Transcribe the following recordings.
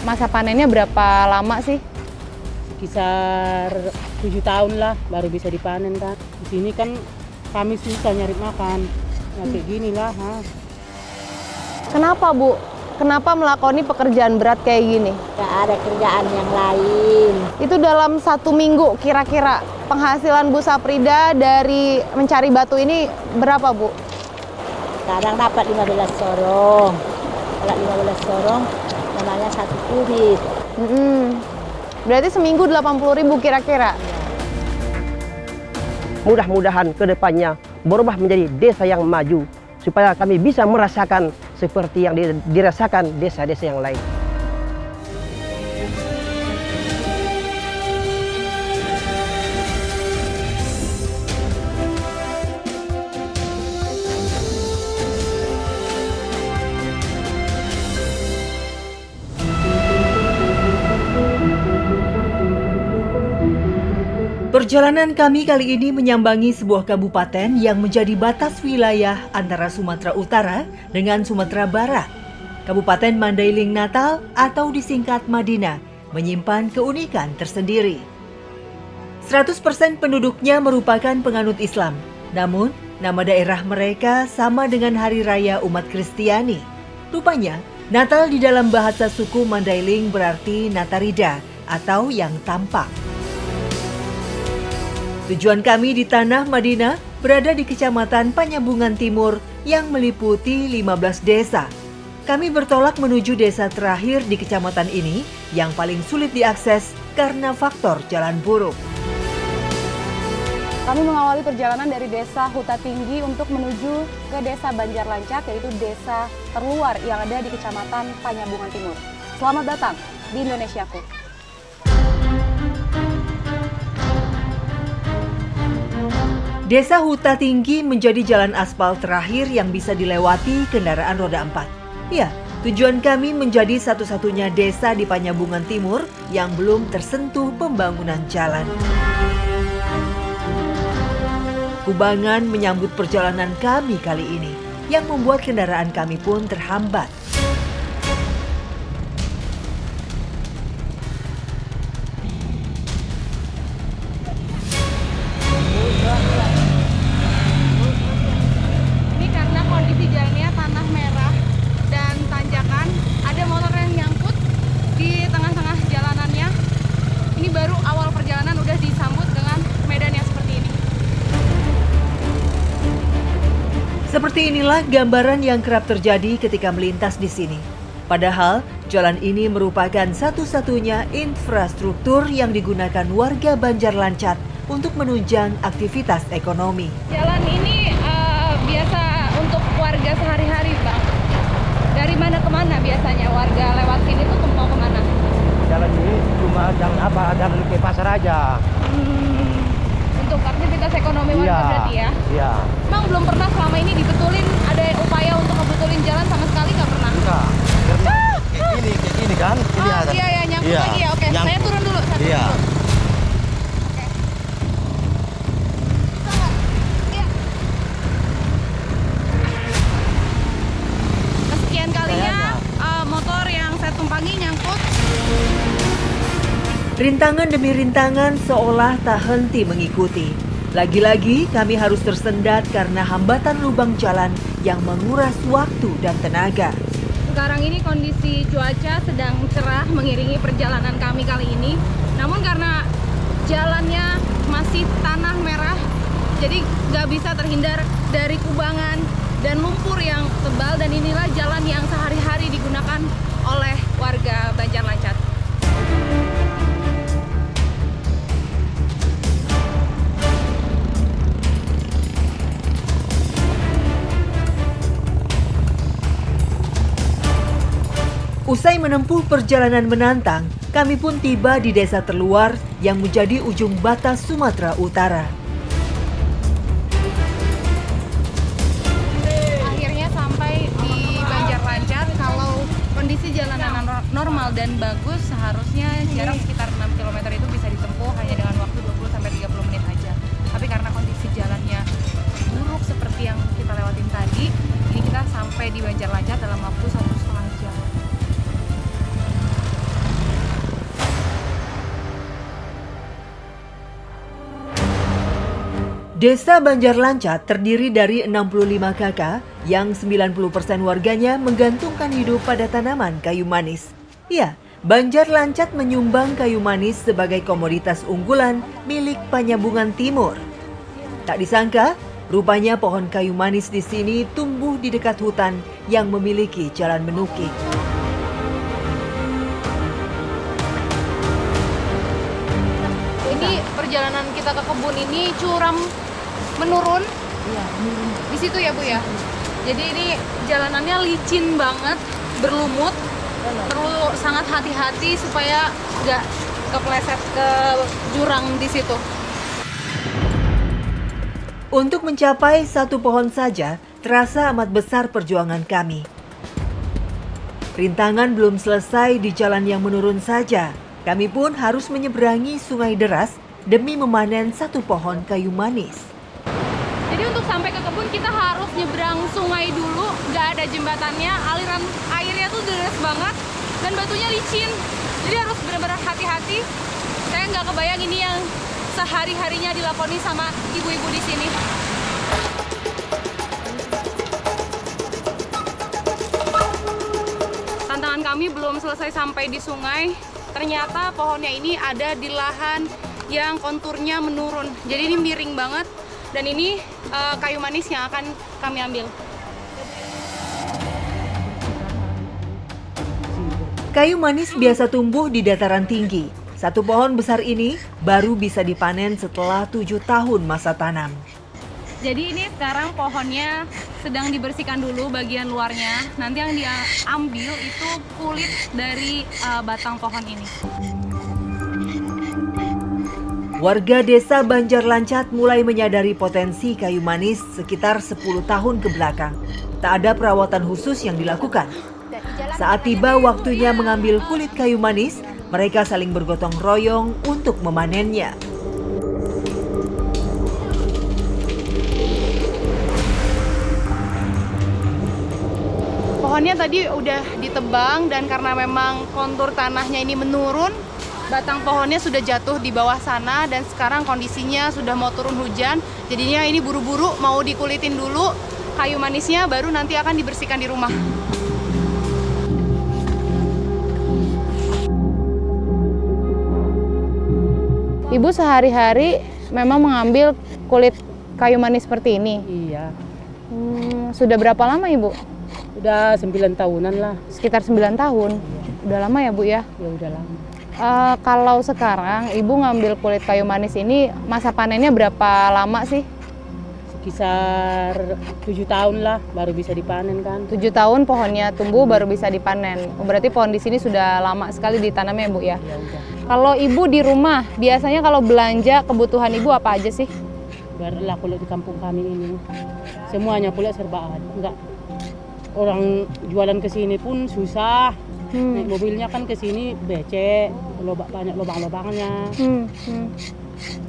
masa panennya berapa lama sih? Sekitar 7 tahun lah baru bisa dipanen kan. Di sini kan kami susah nyari makan. Ya kayak gini lah. Kenapa Bu? Kenapa melakoni pekerjaan berat kayak gini? Gak ada kerjaan yang lain. Itu dalam 1 minggu kira-kira penghasilan Bu Saprida dari mencari batu ini berapa Bu? Kadang dapat 15 sorong. Kalau 15 sorong namanya 1 kubik. Berarti seminggu 80.000 kira-kira? Mudah-mudahan ke depannya berubah menjadi desa yang maju, supaya kami bisa merasakan seperti yang dirasakan desa-desa yang lain. Perjalanan kami kali ini menyambangi sebuah kabupaten yang menjadi batas wilayah antara Sumatera Utara dengan Sumatera Barat. Kabupaten Mandailing Natal atau disingkat Madinah menyimpan keunikan tersendiri. 100% penduduknya merupakan penganut Islam. Namun, nama daerah mereka sama dengan hari raya umat Kristiani. Rupanya, Natal di dalam bahasa suku Mandailing berarti Natarida atau yang tampak. Tujuan kami di Tanah Madinah berada di Kecamatan Panyambungan Timur yang meliputi 15 desa. Kami bertolak menuju desa terakhir di kecamatan ini yang paling sulit diakses karena faktor jalan buruk. Kami mengawali perjalanan dari desa Huta Tinggi untuk menuju ke desa Banjar Lancat, yaitu desa terluar yang ada di Kecamatan Panyambungan Timur. Selamat datang di Indonesiaku. Desa Huta Tinggi menjadi jalan aspal terakhir yang bisa dilewati kendaraan roda 4. Ya, tujuan kami menjadi satu-satunya desa di Panyambungan Timur yang belum tersentuh pembangunan jalan. Kubangan menyambut perjalanan kami kali ini, yang membuat kendaraan kami pun terhambat. Seperti inilah gambaran yang kerap terjadi ketika melintas di sini. Padahal, jalan ini merupakan satu-satunya infrastruktur yang digunakan warga Banjar Lancat untuk menunjang aktivitas ekonomi. Jalan ini biasa untuk warga sehari-hari, Bang. Dari mana ke mana biasanya warga lewat sini tuh mau kemana? Jalan ini cuma jalan ke pasar aja. Untuk aktivitas ekonomi warga berarti ya? Iya. Emang belum pernah selama ini dibetulin, ada upaya untuk ngebetulin jalan sama sekali nggak pernah? Enggak. Kayak gini kan? Oh iya ya, nyangkut lagi ya. Oke, saya turun dulu. Iya. Oke. Bisa nggak? Iya. Kesekian kalinya motor yang saya tumpangi nyangkut. Rintangan demi rintangan seolah tak henti mengikuti. Lagi-lagi kami harus tersendat karena hambatan lubang jalan yang menguras waktu dan tenaga. Sekarang ini kondisi cuaca sedang cerah mengiringi perjalanan kami kali ini. Namun karena jalannya masih tanah merah, jadi nggak bisa terhindar dari kubangan dan lumpur yang tebal. Dan inilah jalan yang sehari-hari digunakan oleh warga Banjar Lancat. Usai menempuh perjalanan menantang, kami pun tiba di desa terluar yang menjadi ujung batas Sumatera Utara. Akhirnya sampai di Banjar Lancat. Kalau kondisi jalanan normal dan bagus, seharusnya jarak sekitar 6 km itu bisa ditempuh hanya dengan waktu 20-30 menit aja. Tapi karena kondisi jalannya buruk seperti yang kita lewatin tadi, ini kita sampai di Banjar Lancat dalam waktu 1,5 jam. Desa Banjar Lancat terdiri dari 65 kakak yang 90% warganya menggantungkan hidup pada tanaman kayu manis. Ya, Banjar Lancat menyumbang kayu manis sebagai komoditas unggulan milik Panyabungan Timur. Tak disangka, rupanya pohon kayu manis di sini tumbuh di dekat hutan yang memiliki jalan menukik. Ini perjalanan kita ke kebun ini curam menurun. Di situ ya Bu ya. Jadi ini jalanannya licin banget, berlumut. Perlu sangat hati-hati supaya nggak kepleset ke jurang di situ. Untuk mencapai satu pohon saja, terasa amat besar perjuangan kami. Rintangan belum selesai di jalan yang menurun saja. Kami pun harus menyeberangi sungai deras demi memanen satu pohon kayu manis. Jadi untuk sampai ke kebun kita harus nyebrang sungai dulu, nggak ada jembatannya, aliran airnya tuh deras banget dan batunya licin. Jadi harus benar-benar hati-hati. Saya nggak kebayang ini yang sehari-harinya dilakoni sama ibu-ibu di sini. Tantangan kami belum selesai sampai di sungai. Ternyata pohonnya ini ada di lahan yang konturnya menurun. Jadi ini miring banget dan ini kayu manis yang akan kami ambil. Kayu manis biasa tumbuh di dataran tinggi. Satu pohon besar ini baru bisa dipanen setelah 7 tahun masa tanam. Jadi ini sekarang pohonnya sedang dibersihkan dulu bagian luarnya. Nanti yang diambil itu kulit dari batang pohon ini. Warga desa Banjar Lancat mulai menyadari potensi kayu manis sekitar 10 tahun ke belakang. Tak ada perawatan khusus yang dilakukan. Saat tiba waktunya mengambil kulit kayu manis, mereka saling bergotong royong untuk memanennya. Pohonnya tadi udah ditebang dan karena memang kontur tanahnya ini menurun, batang pohonnya sudah jatuh di bawah sana dan sekarang kondisinya sudah mau turun hujan. Jadinya ini buru-buru mau dikulitin dulu kayu manisnya, baru nanti akan dibersihkan di rumah. Ibu sehari-hari memang mengambil kulit kayu manis seperti ini? Iya. Sudah berapa lama Ibu? Udah 9 tahunan lah. Sekitar 9 tahun? Udah lama ya Bu ya? Ya udah lama. Kalau sekarang Ibu ngambil kulit kayu manis ini, masa panennya berapa lama sih? Sekitar 7 tahun lah baru bisa dipanen kan. 7 tahun pohonnya tumbuh baru bisa dipanen. Berarti pohon di sini sudah lama sekali ditanamnya Bu ya? Ya udah. Kalau Ibu di rumah, biasanya kalau belanja kebutuhan Ibu apa aja sih? Barulah kalau di kampung kami ini semuanya pula serba ada. Enggak, orang jualan ke sini pun susah. Naik mobilnya kan ke sini becek, banyak lubang-lubangnya.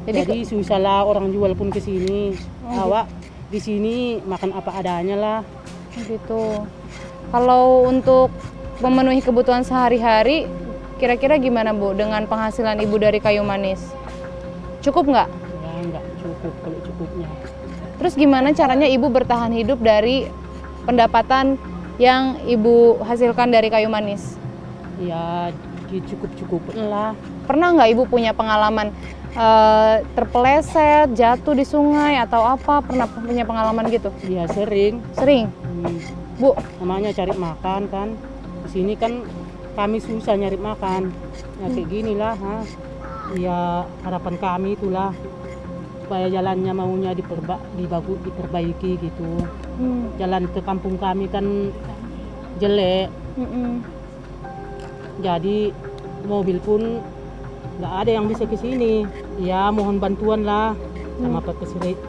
Jadi susah lah orang jual pun ke sini. Awak di sini makan apa adanya lah. Gitu. Kalau untuk memenuhi kebutuhan sehari-hari, kira-kira gimana Bu dengan penghasilan Ibu dari kayu manis? Cukup nggak? Ya nggak cukup kalau cukupnya. Terus gimana caranya Ibu bertahan hidup dari pendapatan yang Ibu hasilkan dari kayu manis? Ya cukup-cukupin lah. Pernah nggak Ibu punya pengalaman terpeleset, jatuh di sungai atau apa? Pernah punya pengalaman gitu? Ya sering. Sering? Bu? Namanya cari makan kan. Di sini kan kami susah nyari makan. Ya kayak gini lah. Ya harapan kami itulah. Supaya jalannya maunya diperbaiki gitu. Jalan ke kampung kami kan jelek. Jadi mobil pun nggak ada yang bisa ke sini. Ya mohon bantuan lah sama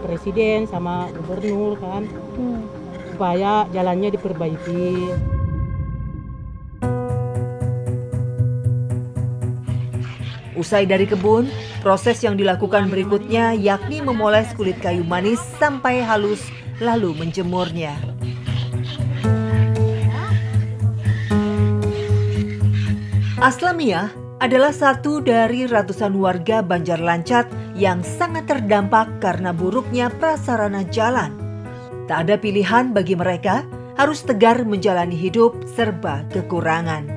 presiden, sama gubernur kan, supaya jalannya diperbaiki. Usai dari kebun, proses yang dilakukan berikutnya yakni memoles kulit kayu manis sampai halus lalu menjemurnya. Aslamiyah adalah satu dari ratusan warga Banjarlancet yang sangat terdampak karena buruknya prasarana jalan. Tak ada pilihan bagi mereka, harus tegar menjalani hidup serba kekurangan.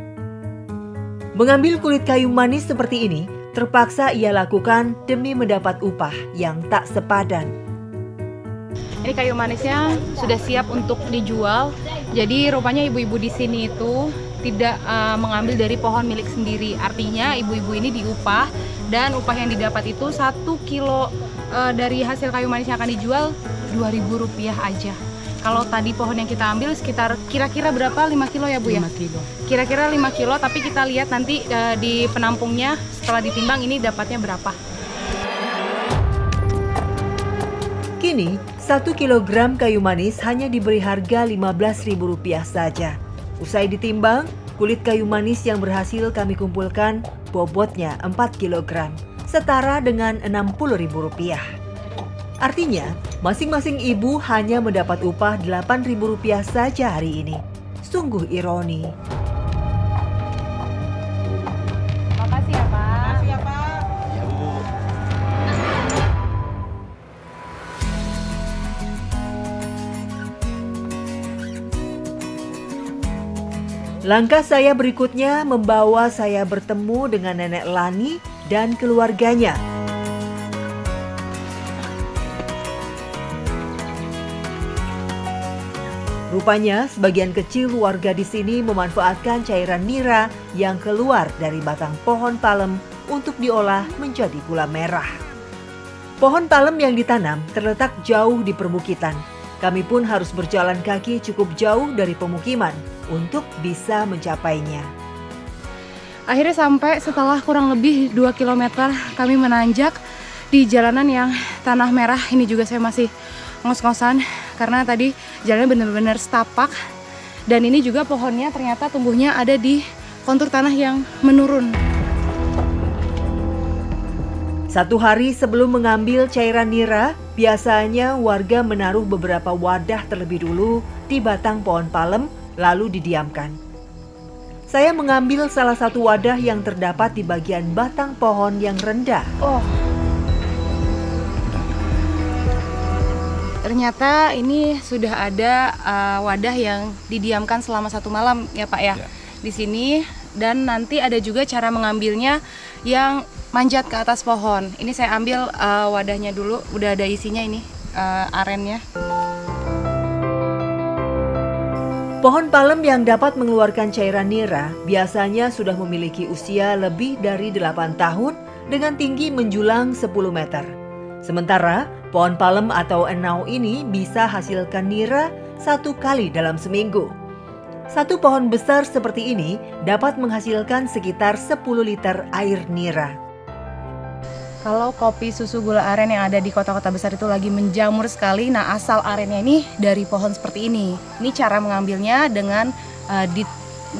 Mengambil kulit kayu manis seperti ini, terpaksa ia lakukan demi mendapat upah yang tak sepadan. Ini kayu manisnya sudah siap untuk dijual. Jadi rupanya ibu-ibu di sini itu tidak mengambil dari pohon milik sendiri. Artinya ibu-ibu ini diupah, dan upah yang didapat itu 1 kilo dari hasil kayu manis yang akan dijual Rp2.000 aja. Kalau tadi pohon yang kita ambil sekitar kira-kira berapa? 5 kilo ya Bu ya? 5 kilo. Kira-kira 5 kilo, tapi kita lihat nanti di penampungnya setelah ditimbang ini dapatnya berapa. Kini, 1 kilogram kayu manis hanya diberi harga Rp15.000 saja. Usai ditimbang, kulit kayu manis yang berhasil kami kumpulkan bobotnya 4 kilogram, setara dengan Rp60.000. Artinya, masing-masing ibu hanya mendapat upah Rp8.000 saja hari ini. Sungguh ironi. Makasih ya Pak. Langkah saya berikutnya membawa saya bertemu dengan Nenek Lani dan keluarganya. Rupanya, sebagian kecil warga di sini memanfaatkan cairan nira yang keluar dari batang pohon palem untuk diolah menjadi gula merah. Pohon palem yang ditanam terletak jauh di perbukitan. Kami pun harus berjalan kaki cukup jauh dari pemukiman untuk bisa mencapainya. Akhirnya sampai setelah kurang lebih 2 km kami menanjak di jalanan yang tanah merah. Ini juga saya masih ngos-ngosan karena tadi jalannya benar-benar setapak, dan ini juga pohonnya ternyata tumbuhnya ada di kontur tanah yang menurun. 1 hari sebelum mengambil cairan nira, biasanya warga menaruh beberapa wadah terlebih dulu di batang pohon palem lalu didiamkan. Saya mengambil salah satu wadah yang terdapat di bagian batang pohon yang rendah. Ternyata ini sudah ada wadah yang didiamkan selama 1 malam ya Pak ya, di sini, dan nanti ada juga cara mengambilnya yang manjat ke atas pohon. Ini saya ambil wadahnya dulu, udah ada isinya ini arennya. Pohon palem yang dapat mengeluarkan cairan nira biasanya sudah memiliki usia lebih dari 8 tahun dengan tinggi menjulang 10 meter. Sementara pohon palem atau enau ini bisa hasilkan nira 1 kali dalam seminggu. 1 pohon besar seperti ini dapat menghasilkan sekitar 10 liter air nira. Kalau kopi susu gula aren yang ada di kota-kota besar itu lagi menjamur sekali, nah asal arennya ini dari pohon seperti ini. Ini cara mengambilnya dengan di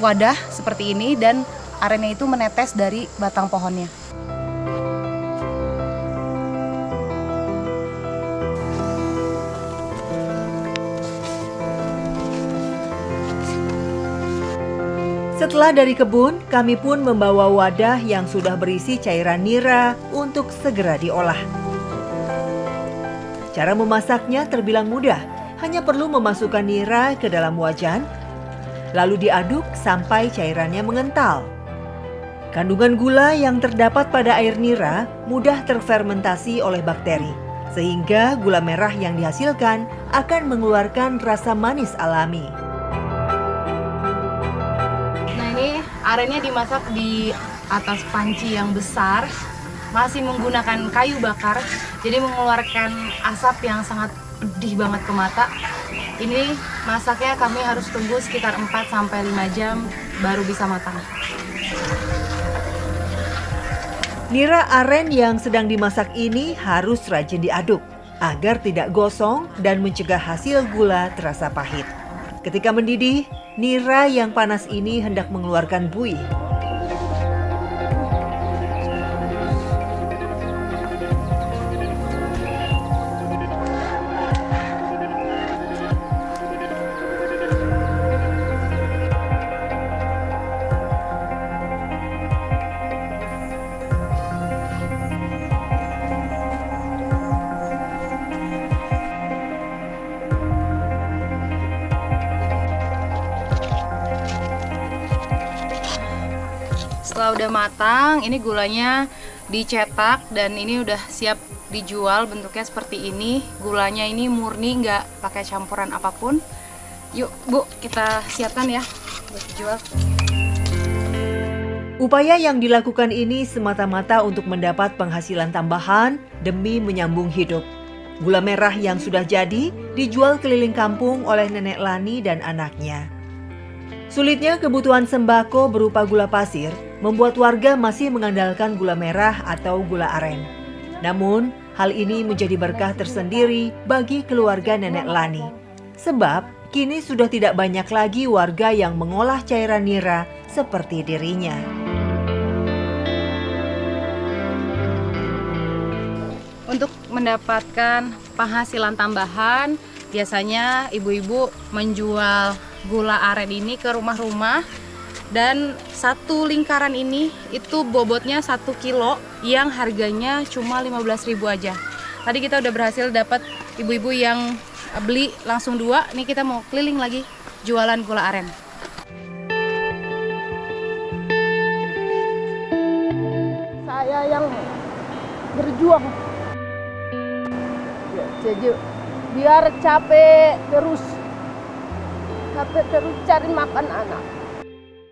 wadah seperti ini, dan arennya itu menetes dari batang pohonnya. Setelah dari kebun, kami pun membawa wadah yang sudah berisi cairan nira untuk segera diolah. Cara memasaknya terbilang mudah, hanya perlu memasukkan nira ke dalam wajan, lalu diaduk sampai cairannya mengental. Kandungan gula yang terdapat pada air nira mudah terfermentasi oleh bakteri, sehingga gula merah yang dihasilkan akan mengeluarkan rasa manis alami. Arennya dimasak di atas panci yang besar, masih menggunakan kayu bakar, jadi mengeluarkan asap yang sangat pedih banget ke mata. Ini masaknya kami harus tunggu sekitar 4-5 jam baru bisa matang. Nira aren yang sedang dimasak ini harus rajin diaduk agar tidak gosong dan mencegah hasil gula terasa pahit. Ketika mendidih, nira yang panas ini hendak mengeluarkan buih. Setelah udah matang, ini gulanya dicetak dan ini udah siap dijual. Bentuknya seperti ini. Gulanya ini murni, nggak pakai campuran apapun. Yuk Bu, kita siapkan ya buat dijual. Upaya yang dilakukan ini semata-mata untuk mendapat penghasilan tambahan demi menyambung hidup. Gula merah yang sudah jadi dijual keliling kampung oleh Nenek Lani dan anaknya. Sulitnya kebutuhan sembako berupa gula pasir membuat warga masih mengandalkan gula merah atau gula aren. Namun, hal ini menjadi berkah tersendiri bagi keluarga Nenek Lani. Sebab, kini sudah tidak banyak lagi warga yang mengolah cairan nira seperti dirinya. Untuk mendapatkan penghasilan tambahan, biasanya ibu-ibu menjual gula aren ini ke rumah-rumah, dan satu lingkaran ini itu bobotnya 1 kilo yang harganya cuma 15.000 aja. Tadi kita udah berhasil dapat ibu-ibu yang beli langsung 2. Nih kita mau keliling lagi jualan gula aren. Saya yang berjuang. Jadi biar capek terus cari makan anak.